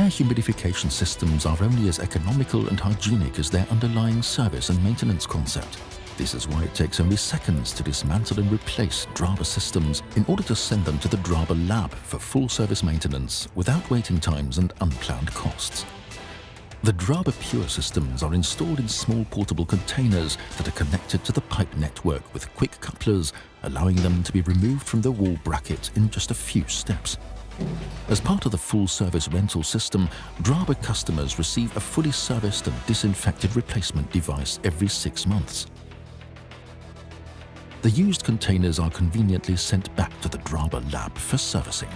Air humidification systems are only as economical and hygienic as their underlying service and maintenance concept. This is why it takes only seconds to dismantle and replace DRAABE systems in order to send them to the DRAABE lab for full service maintenance without waiting times and unplanned costs. The DRAABE Pur systems are installed in small portable containers that are connected to the pipe network with quick couplers, allowing them to be removed from the wall bracket in just a few steps. As part of the full-service rental system, DRAABE customers receive a fully serviced and disinfected replacement device every 6 months. The used containers are conveniently sent back to the DRAABE lab for servicing.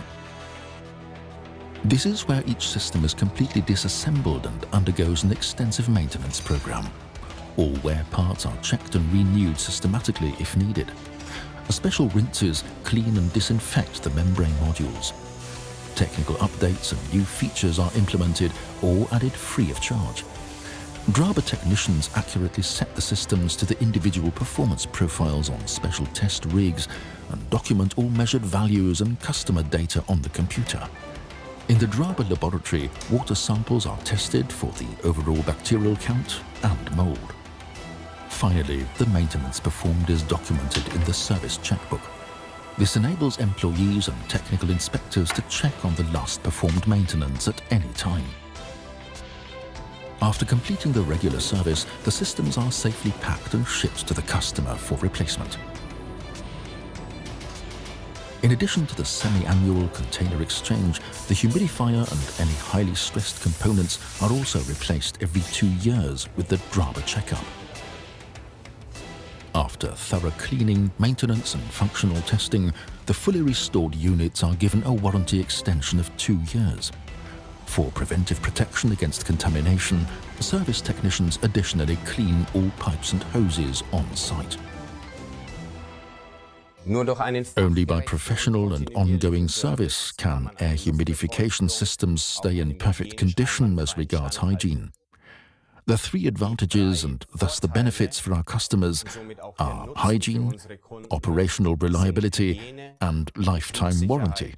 This is where each system is completely disassembled and undergoes an extensive maintenance program. All wear parts are checked and renewed systematically if needed. Special rinses clean and disinfect the membrane modules. Technical updates and new features are implemented or added free of charge. DRAABE technicians accurately set the systems to the individual performance profiles on special test rigs and document all measured values and customer data on the computer. In the DRAABE laboratory, water samples are tested for the overall bacterial count and mold. Finally, the maintenance performed is documented in the service checkbook. This enables employees and technical inspectors to check on the last performed maintenance at any time. After completing the regular service, the systems are safely packed and shipped to the customer for replacement. In addition to the semi-annual container exchange, the humidifier and any highly stressed components are also replaced every 2 years with the DRAABE checkup. After thorough cleaning, maintenance and functional testing, the fully restored units are given a warranty extension of 2 years. For preventive protection against contamination, service technicians additionally clean all pipes and hoses on site. Only by professional and ongoing service can air humidification systems stay in perfect condition as regards hygiene. The 3 advantages and thus the benefits for our customers are hygiene, operational reliability and lifetime warranty.